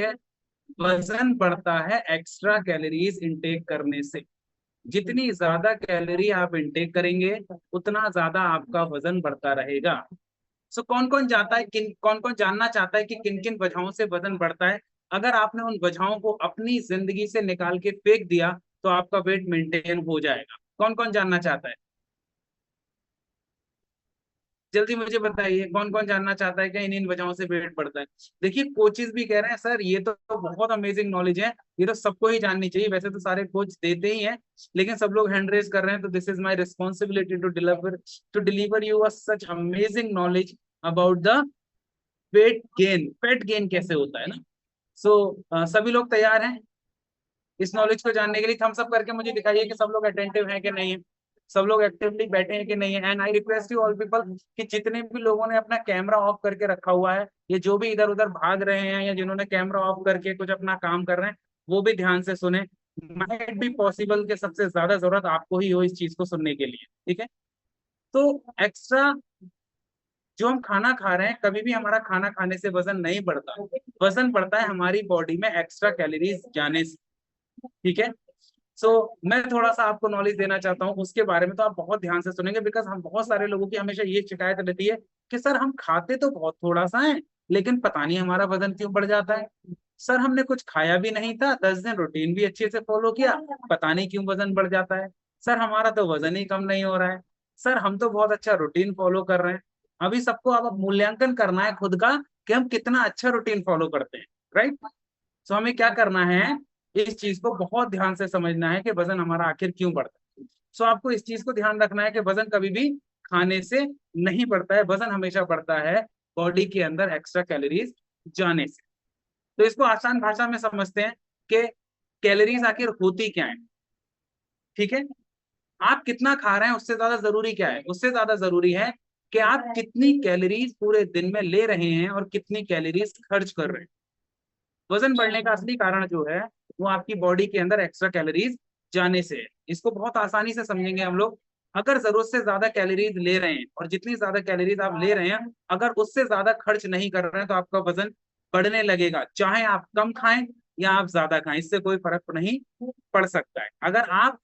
है, वजन बढ़ता है एक्स्ट्रा कैलोरीज इंटेक करने से। जितनी ज्यादा कैलोरी आप इंटेक करेंगे उतना ज्यादा आपका वजन बढ़ता रहेगा। सो कौन कौन जाता है, किन कौन कौन जानना चाहता है कि किन किन वजहों से वजन बढ़ता है? अगर आपने उन वजहों को अपनी जिंदगी से निकाल के फेंक दिया तो आपका वेट मेंटेन हो जाएगा। कौन कौन जानना चाहता है? जल्दी मुझे बताइए, कौन कौन जानना चाहता है कि इन इन वजहों से वेट बढ़ता है? देखिए, कोचेस भी कह रहे हैं सर ये तो बहुत अमेजिंग नॉलेज है, ये तो सबको ही जाननी चाहिए। वैसे तो सारे कोच देते ही हैं, लेकिन सब लोग हैंड रेज कर रहे हैं, तो this is my responsibility to deliver you such amazing knowledge about the fat gain कैसे होता है ना। सभी लोग तैयार हैं इस नॉलेज को जानने के लिए? थम्स अप करके मुझे दिखाइए कि सब लोग अटेंटिव हैं कि नहीं है, सब लोग एक्टिवली बैठे हैं कि नहीं है। And I request you all people कि जितने भी लोगों ने अपना कैमरा ऑफ करके रखा हुआ है, ये जो भी इधर उधर भाग रहे हैं या जिन्होंने कैमरा ऑफ करके कुछ अपना काम कर रहे हैं, वो भी ध्यान से सुने। माइट बी पॉसिबल कि सबसे ज्यादा जरूरत आपको ही हो इस चीज को सुनने के लिए, ठीक है? तो एक्स्ट्रा जो हम खाना खा रहे हैं, कभी भी हमारा खाना खाने से वजन नहीं बढ़ता, वजन बढ़ता है हमारी बॉडी में एक्स्ट्रा कैलोरीज जाने से, ठीक है? मैं थोड़ा सा आपको नॉलेज देना चाहता हूँ उसके बारे में, तो आप बहुत ध्यान से सुनेंगे, बिकॉज हम बहुत सारे लोगों की हमेशा ये शिकायत रहती है कि सर हम खाते तो बहुत थोड़ा सा है, लेकिन पता नहीं हमारा वजन क्यों बढ़ जाता है। सर हमने कुछ खाया भी नहीं था, 10 दिन रूटीन भी अच्छे से फॉलो किया, पता नहीं क्यों वजन बढ़ जाता है। सर हमारा तो वजन ही कम नहीं हो रहा है। सर हम तो बहुत अच्छा रूटीन फॉलो कर रहे हैं। अभी सबको अब मूल्यांकन करना है खुद का कि हम कितना अच्छा रूटीन फॉलो करते हैं, राइट? हमें क्या करना है, इस चीज को बहुत ध्यान से समझना है कि वजन हमारा आखिर क्यों बढ़ता है। आपको इस चीज को ध्यान रखना है कि वजन कभी भी खाने से नहीं बढ़ता है, वजन हमेशा बढ़ता है बॉडी के अंदर एक्स्ट्रा कैलोरीज जाने से। तो इसको आसान भाषा में समझते हैं कि कैलोरीज आखिर होती क्या है, ठीक है? आप कितना खा रहे हैं उससे ज्यादा जरूरी क्या है? उससे ज्यादा जरूरी है कि आप कितनी कैलोरीज पूरे दिन में ले रहे हैं और कितनी कैलोरीज खर्च कर रहे हैं। वजन बढ़ने का असली कारण जो है वो आपकी बॉडी के अंदर एक्स्ट्रा कैलोरीज जाने से है। इसको बहुत आसानी से समझेंगे हम लोग। अगर जरूरत से ज्यादा कैलोरीज ले रहे हैं और जितनी ज्यादा कैलोरीज आप ले रहे हैं, अगर उससे ज्यादा खर्च नहीं कर रहे हैं, तो आपका वजन बढ़ने लगेगा, चाहे आप कम खाएं या आप ज्यादा खाएं, इससे कोई फर्क नहीं पड़ सकता है। अगर आप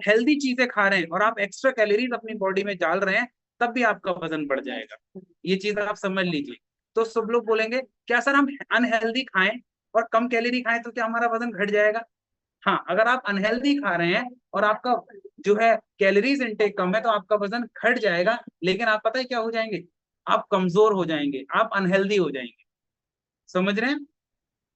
हेल्दी चीजें खा रहे हैं और आप एक्स्ट्रा कैलोरीज अपनी बॉडी में डाल रहे हैं, तब भी आपका वजन बढ़ जाएगा। ये चीज आप समझ लीजिए। तो सब लोग बोलेंगे क्या सर हम अनहेल्दी खाएं और कम कैलोरी खाएं तो क्या हमारा वजन घट जाएगा? हाँ, अगर आप अनहेल्दी खा रहे हैं और आपका जो है कैलोरीज इनटेक कम है, तो आपका वजन घट जाएगा, लेकिन आप पता है क्या हो जाएंगे? आप कमजोर हो जाएंगे, आप अनहेल्दी हो जाएंगे। समझ रहे हैं?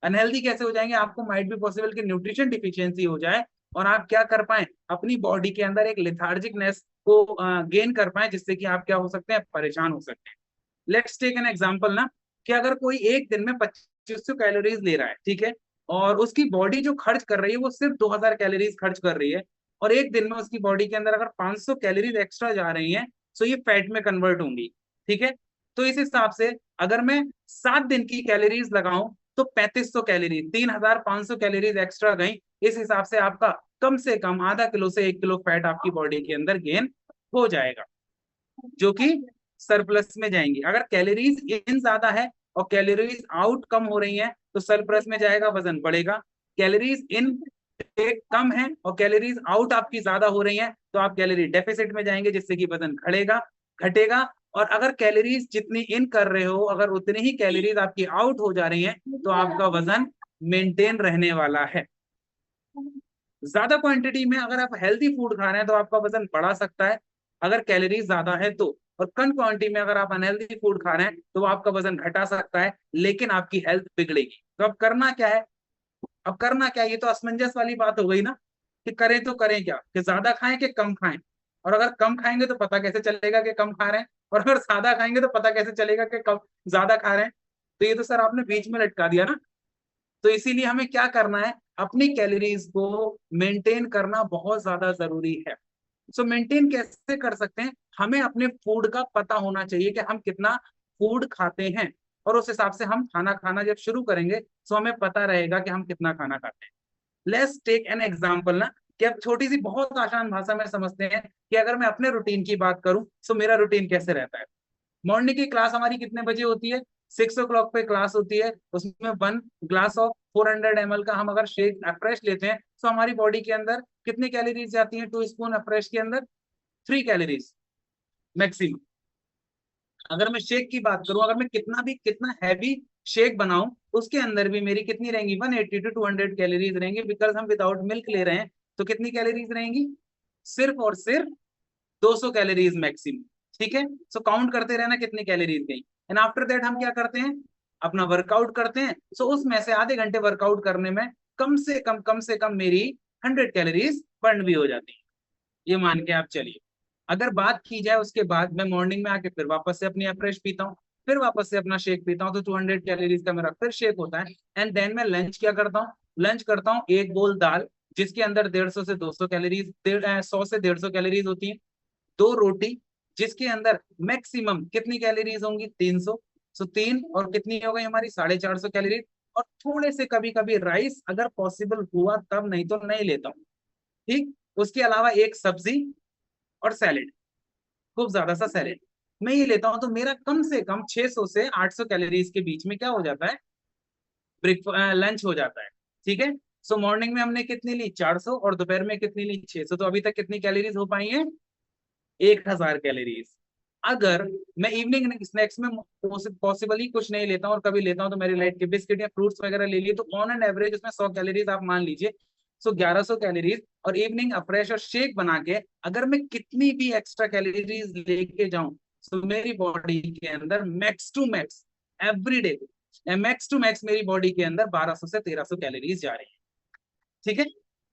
अनहेल्दी कैसे हो जाएंगे? आपको माइट भी पॉसिबल कि न्यूट्रिशन डिफिशियंसी हो जाए और आप क्या कर पाए, अपनी बॉडी के अंदर एक लेथार्जिकनेस को गेन कर पाए, जिससे कि आप क्या हो सकते हैं, परेशान हो सकते हैं। लेट्स टेक एन एग्जांपल ना, कि अगर कोई एक दिन में 2500 कैलोरीज ले रहा है, ठीक है, और उसकी बॉडी जो खर्च कर रही है वो सिर्फ 2000 कैलोरीज खर्च कर रही है, और एक दिन में उसकी बॉडी के अंदर अगर 500 कैलोरीज एक्स्ट्रा जा रही हैं, तो ये फैट में कन्वर्ट होंगी, ठीक है? तो इस हिसाब से अगर मैं 7 दिन की कैलोरीज लगाऊं तो 3500 कैलोरीज, 3500 कैलोरीज एक्स्ट्रा गई। इस हिसाब से आपका कम से कम आधा किलो से 1 किलो फैट आपकी बॉडी के अंदर गेन हो जाएगा, जो कि सरप्लस में जाएंगी। अगर कैलोरीज इन ज्यादा है और कैलोरीज आउट कम हो रही है, तो सरप्लस में जाएगा, वजन बढ़ेगा। कैलोरीज इन कम है और कैलोरीज आउट आपकी ज्यादा हो रही है, तो आप कैलोरी डेफिसिट में जाएंगे, जिससे कि वजन घटेगा घटेगा। और अगर कैलोरीज जितनी इन कर रहे हो, अगर उतनी ही कैलोरीज आपकी आउट हो जा रही है, तो आपका वजन मेंटेन रहने वाला है। ज्यादा क्वांटिटी में अगर आप हेल्दी फूड खा रहे हैं तो आपका वजन बढ़ा सकता है, अगर कैलोरीज ज्यादा है तो। और कम क्वांटिटी में अगर आप अनहेल्दी फूड खा रहे हैं तो आपका वजन घटा सकता है, लेकिन आपकी हेल्थ बिगड़ेगी। तो अब करना क्या है? अब करना क्या है? ये तो असमंजस वाली बात हो गई ना, कि करें तो करें क्या, कि ज्यादा खाएं कि कम खाएं? और अगर कम खाएंगे तो पता कैसे चलेगा कि कम खा रहे हैं, और अगर ज्यादा खाएंगे तो पता कैसे चलेगा कि कम ज्यादा खा रहे हैं? तो ये तो सर आपने बीच में लटका दिया ना। तो इसीलिए हमें क्या करना है, अपनी कैलोरीज को मेंटेन करना बहुत ज्यादा जरूरी है। मेंटेन कैसे कर सकते हैं? हमें अपने फूड का पता होना चाहिए कि हम कितना फूड खाते हैं, और उस हिसाब से हम खाना खाना जब शुरू करेंगे तो हमें पता रहेगा कि हम कितना खाना खाते हैं। लेट्स टेक एन एग्जांपल ना, कि अब छोटी सी बहुत आसान भाषा में समझते हैं कि अगर मैं अपने रूटीन की बात करूं तो मेरा रूटीन कैसे रहता है। मॉर्निंग की क्लास हमारी कितने बजे होती है? 6 o'clock पे क्लास होती है, उसमें 1 ग्लास ऑफ 400 ml का हम अगर शेक अफ्रेश लेते हैं तो हमारी बॉडी के अंदर कितनी कैलोरीज जाती हैं 2 स्पून अफ्रेश के अंदर? 3 कैलोरीज मैक्सिमम। अगर मैं शेक की बात करूं, अगर मैं कितना हैवी शेक बनाऊं, उसके अंदर भी मेरी कितनी रहेंगी? 180 to 200 कैलोरीज रहेंगी, बिकॉज हम विदाउट मिल्क ले रहे हैं। तो कितनी कैलोरीज रहेंगी? सिर्फ और सिर्फ 200 कैलोरीज मैक्सिमम। ठीक है, सो काउंट करते रहना कितनी कैलोरीज गई। एंड आफ्टर दैट हम क्या करते हैं? अपना वर्कआउट करते हैं। सो उसमें से आधे घंटे वर्कआउट करने में कम से कम मेरी 100 कैलोरीज बर्न भी हो जाती है। ये मान के आप चलिए। अगर बात की जाए उसके बाद, मैं मॉर्निंग में आके फिर वापस से अपनी अफ्रेश पीता हूँ, फिर वापस से अपना शेक पीता हूँ, तो 200 कैलोरीज का मेरा फिर शेक होता है। एंड देन मैं लंच क्या करता हूँ? लंच करता हूँ 1 बोल दाल, जिसके अंदर 150 से 200 कैलोरीज, 100 से 150 कैलोरीज होती है। 2 रोटी, जिसके अंदर मैक्सिमम कितनी कैलोरीज होंगी? 300। सो 3 और कितनी हो गई हमारी? 450 कैलोरीज। और थोड़े से कभी कभी राइस अगर पॉसिबल हुआ तब, नहीं तो नहीं लेता हूँ। ठीक, उसके अलावा एक सब्जी और सैलेड, खूब ज्यादा सा सैलेड मैं ये लेता हूं, तो मेरा कम से कम 600 से 800 कैलोरीज के बीच में क्या हो जाता है? लंच हो जाता है। ठीक है, सो मॉर्निंग में हमने कितनी ली? 400, और दोपहर में कितनी ली? 600। तो अभी तक कितनी कैलोरीज हो पाई है? 1000 कैलोरीज। अगर मैं इवनिंग स्नैक्स में पॉसिबली कुछ नहीं लेता हूँ और कभी लेता हूँ तो मेरी लाइट के बिस्किट या फ्रूट्स वगैरह ले लिए, तो ऑन एन एवरेज उसमें 100 कैलोरीज आप मान लीजिए। सो 1100 कैलोरीज। और इवनिंग फ्रेश और शेक बना के अगर मैं कितनी भी एक्स्ट्रा कैलोरीज लेके जाऊं, तो मेरी बॉडी के अंदर max to max every day, max to max मेरी बॉडी के अंदर 1200 से 1300 कैलोरीज जा रही है। ठीक है,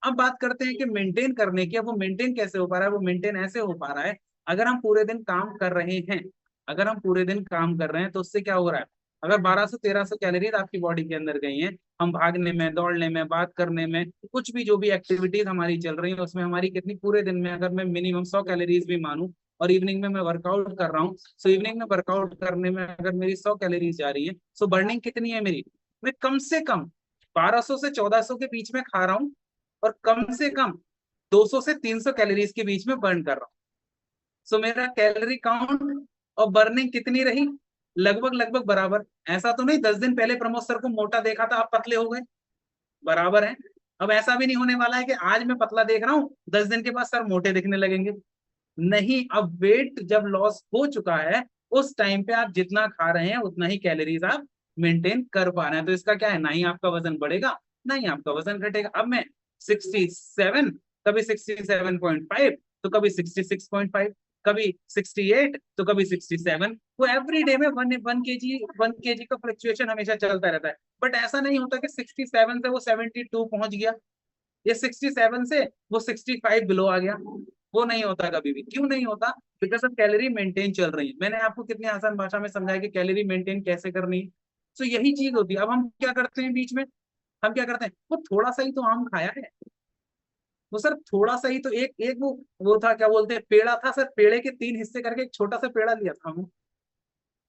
अब बात करते हैं कि मेंटेन करने की। अब वो मेंटेन कैसे हो पा रहा है? वो मेंटेन ऐसे हो पा रहा है, अगर हम पूरे दिन काम कर रहे हैं, अगर हम पूरे दिन काम कर रहे हैं तो उससे क्या हो रहा है? अगर 1200-1300 कैलोरीज आपकी बॉडी के अंदर गई हैं, हम भागने में, दौड़ने में, बात करने में, कुछ भी जो भी एक्टिविटीज हमारी चल रही है उसमें हमारी कितनी, पूरे दिन में अगर मैं मिनिमम 100 कैलोरीज भी मानूं, और इवनिंग में मैं वर्कआउट कर रहा हूँ, सो इवनिंग में वर्कआउट करने में अगर मेरी 100 कैलोरीज जा रही है, सो बर्निंग कितनी है मेरी? मैं कम से कम 1200 से 1400 के बीच में खा रहा हूँ, और कम से कम 200 से 300 कैलोरीज के बीच में बर्न कर रहा हूँ। सो मेरा कैलोरी काउंट और बर्निंग कितनी रही? लगभग लगभग बराबर। ऐसा तो नहीं 10 दिन पहले प्रमोद सर को मोटा देखा था, आप पतले हो गए, बराबर है। अब ऐसा भी नहीं होने वाला है कि आज मैं पतला देख रहा हूँ, 10 दिन के बाद सर मोटे दिखने लगेंगे। नहीं, अब वेट जब लॉस हो चुका है, उस टाइम पे आप जितना खा रहे हैं उतना ही कैलोरीज आप मेंटेन कर पा रहे हैं। तो इसका क्या है? ना ही आपका वजन बढ़ेगा, ना ही आपका वजन घटेगा। अब मैं 67, कभी 67.5, तो कभी 66.5, कभी 68, तो कभी 67। वो एवरी डे में 1 केजी का फ्लक्चुएशन हमेशा चलता रहता है। बट ऐसा नहीं होता कि 67 से वो 72 पहुंच गया, ये 67 से वो 65 बिलो आ गया। वो नहीं होता कभी भी। क्यों नहीं होता? बिकॉज अब कैलोरी मेंटेन चल रही है। मैंने आपको कितनी आसान भाषा में समझाया कि कैलोरी मेंटेन कैसे करनी है। तो यही चीज होती है। अब हम क्या करते हैं बीच में? हम क्या करते हैं? वो थोड़ा सा ही तो आम खाया है, वो सर थोड़ा सा ही तो, एक एक वो था, क्या बोलते हैं, पेड़ा था सर, पेड़े के 3 हिस्से करके एक छोटा सा पेड़ा लिया था हमने।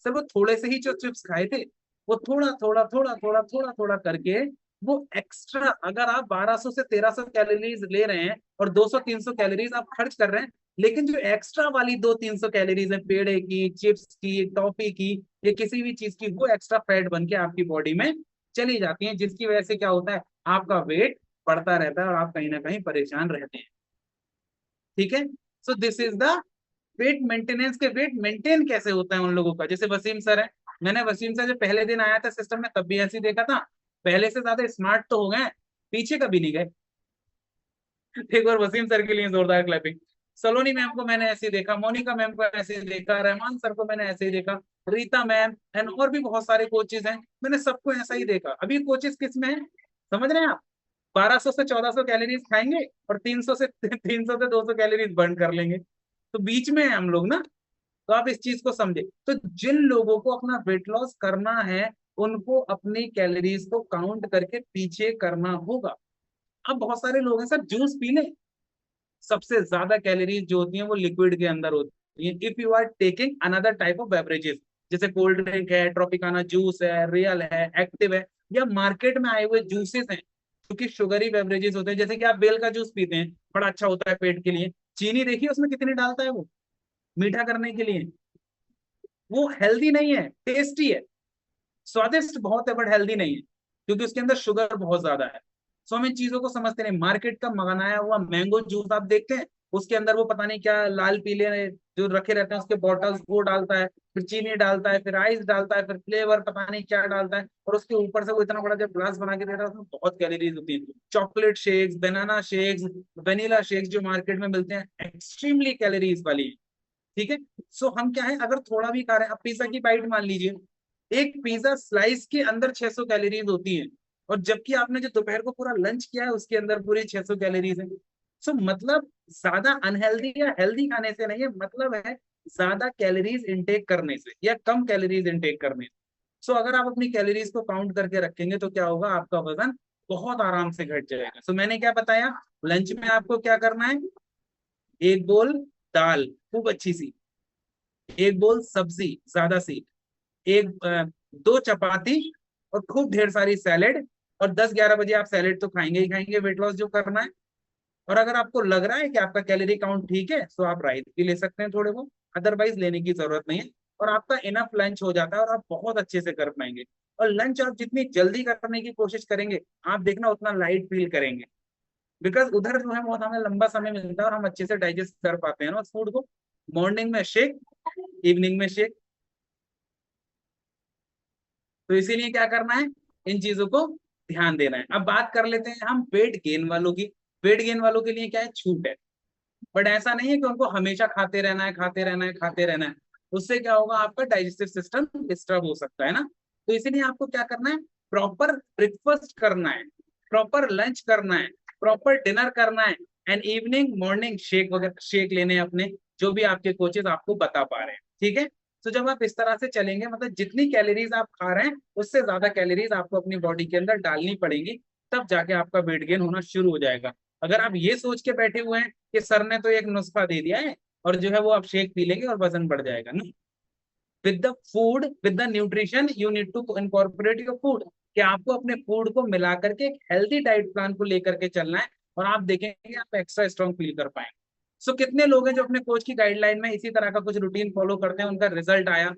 सर वो थोड़े से ही जो चिप्स खाए थे, वो थोड़ा थोड़ा थोड़ा थोड़ा थोड़ा थोड़ा करके, वो एक्स्ट्रा, अगर आप 1200 से 1300 कैलोरीज ले रहे हैं और 200-300 कैलोरीज आप खर्च कर रहे हैं, लेकिन जो एक्स्ट्रा वाली 200-300 कैलोरीज है पेड़े की, चिप्स की, टॉफी की, या किसी भी चीज की, वो एक्स्ट्रा फैट बन के आपकी बॉडी में चली जाती है, जिसकी वजह से क्या होता है? आपका वेट बढ़ता रहता है और आप कहीं ना कहीं परेशान रहते हैं। ठीक है, so this is the wait maintenance. के वेट मेंटेन कैसे होता है उन लोगों का, जैसे वसीम सर है। मैंने वसीम सर जो पहले दिन आया था सिस्टम में, तब भी ऐसे ही देखा था। पहले से ज्यादा स्मार्ट तो हो गए, पीछे कभी नहीं गए। एक बार वसीम सर के लिए जोरदार क्लैपिंग। सलोनी मैम को मैंने ऐसे ही देखा, मोनिका मैम को ऐसे ही देखा, रहमान सर को मैंने ऐसे ही देखा, रीता मैम एंड और भी बहुत सारे कोचेज हैं, मैंने सबको ऐसा ही देखा। अभी कोचेज किस में है, समझ रहे हैं आप? 1200 से 1400 कैलोरीज खाएंगे और 300 से 200 कैलोरीज बर्न कर लेंगे। तो बीच में है हम लोग ना। तो आप इस चीज को समझे। तो जिन लोगों को अपना वेट लॉस करना है, उनको अपनी कैलोरीज को काउंट करके पीछे करना होगा। अब बहुत सारे लोग हैं सर, जूस पी ले, सबसे ज्यादा कैलोरीज जो होती हैं वो लिक्विड के अंदर होती है। If you are taking another type of beverages, जैसे कोल्ड ड्रिंक है, ट्रॉपिकाना जूस है, रियल है, एक्टिव है, या मार्केट में आए हुए जूसेस हैं क्योंकि शुगरी बेवरेजेस होते हैं, जैसे कि आप बेल का जूस पीते हैं, बड़ा अच्छा होता है पेट के लिए। चीनी देखिए उसमें कितनी डालता है वो, मीठा करने के लिए। वो हेल्दी नहीं है, टेस्टी है, स्वादिष्ट बहुत है बट हेल्दी नहीं है, क्योंकि उसके अंदर शुगर बहुत ज्यादा है। सो हम इन चीजों को समझते नहीं। मार्केट का मंगाया हुआ मैंगो जूस आप देखते हैं, उसके अंदर वो पता नहीं क्या लाल पीले जो रखे रहते हैं उसके बॉटल्स, वो डालता है, फिर चीनी डालता है, फिर आइस डालता है, फिर फ्लेवर पता नहीं क्या डालता है, और उसके ऊपर से वो इतना बड़ा जब ग्लास बना के देता है उसमें बहुत कैलोरीज होती है। चॉकलेट शेक्स, बनाना शेक्स, वेनिला शेक्स जो मार्केट में मिलते हैं, एक्सट्रीमली कैलोरीज वाली है। ठीक है। सो हम क्या है, अगर थोड़ा भी खा रहे हैं, अब पिज्जा की बाइट मान लीजिए, एक पिज्जा स्लाइस के अंदर 600 कैलोरीज होती है, और जबकि आपने जो दोपहर को पूरा लंच किया है उसके अंदर पूरी 600 कैलोरीज है। सो मतलब ज्यादा अनहेल्दी या हेल्दी खाने से नहीं है, मतलब है ज्यादा कैलोरीज इंटेक करने से या कम कैलोरीज इंटेक करने से। सो अगर आप अपनी कैलोरीज को काउंट करके रखेंगे तो क्या होगा, आपका वजन बहुत आराम से घट जाएगा। सो मैंने क्या बताया, लंच में आपको क्या करना है, एक बोल दाल खूब अच्छी सी, एक बोल सब्जी ज्यादा सी, एक दो चपाती, और खूब ढेर सारी सैलेड। और 10-11 बजे आप सैलेड तो खाएंगे ही खाएंगे वेट लॉस जो करना है। और अगर आपको लग रहा है कि आपका कैलोरी काउंट ठीक है तो आप राइस भी ले सकते हैं थोड़े बहुत, अदरवाइज लेने की जरूरत नहीं है। और आपका इनफ लंच हो जाता है और आप बहुत अच्छे से कर पाएंगे। और लंच आप जितनी जल्दी करने की कोशिश करेंगे, आप देखना उतना लाइट फील करेंगे, बिकॉज उधर जो है बहुत हमें लंबा समय मिलता है और हम अच्छे से डाइजेस्ट कर पाते हैं ना उस फूड को। मॉर्निंग में शेक, इवनिंग में शेक। तो इसीलिए क्या करना है, इन चीजों को ध्यान देना है। अब बात कर लेते हैं हम वेट गेन वालों की। वेट गेन वालों के लिए क्या है, छूट है, बट ऐसा नहीं है कि उनको हमेशा खाते रहना है, खाते रहना है, खाते रहना है। उससे क्या होगा, आपका डाइजेस्टिव सिस्टम डिस्टर्ब हो सकता है ना। तो इसीलिए आपको क्या करना है, प्रॉपर ब्रेकफास्ट करना है, प्रॉपर लंच करना है, प्रॉपर डिनर करना है, एंड इवनिंग मॉर्निंग शेक वगैरह शेक लेने हैं अपने, जो भी आपके कोचेस आपको बता पा रहे हैं। ठीक है। तो जब आप इस तरह से चलेंगे, मतलब जितनी कैलोरीज आप खा रहे हैं उससे ज्यादा कैलोरीज आपको अपनी बॉडी के अंदर डालनी पड़ेगी, तब जाके आपका वेट गेन होना शुरू हो जाएगा। अगर आप ये सोच के बैठे हुए हैं कि सर ने तो एक नुस्खा दे दिया है और जो है वो आप शेक पी लेंगे और वजन बढ़ जाएगा, ना। With the food, with the nutrition, you need to incorporate your food, कि आपको अपने फूड को मिला करके एक हेल्दी डाइट प्लान को लेकर के चलना है, और आप देखेंगे आप एक्स्ट्रा स्ट्रॉन्ग फील कर पाएंगे। सो कितने लोग हैं जो अपने कोच की गाइडलाइन में इसी तरह का कुछ रूटीन फॉलो करते हैं, उनका रिजल्ट आया।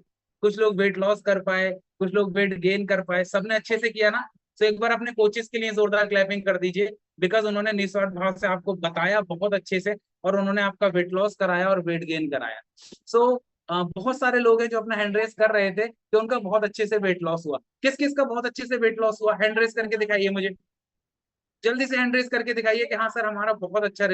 कुछ लोग वेट लॉस कर पाए, कुछ लोग वेट गेन कर पाए, सबने अच्छे से किया ना। तो एक बार अपने कोचेस के लिए जोरदार क्लैपिंग कर दीजिए, बिकॉज उन्होंने निस्वार्थ भाव से आपको बताया बहुत अच्छे से, और उन्होंने आपका वेट लॉस कराया और वेट गेन कराया। सो बहुत सारे लोग हैं जो अपना हैंड रेस कर रहे थे कि उनका बहुत अच्छे से वेट लॉस हुआ। किस किस का बहुत अच्छे से वेट लॉस हुआ, हैंड रेस करके दिखाइए मुझे, जल्दी से हैंड रेस करके दिखाइए कि हाँ सर हमारा बहुत अच्छा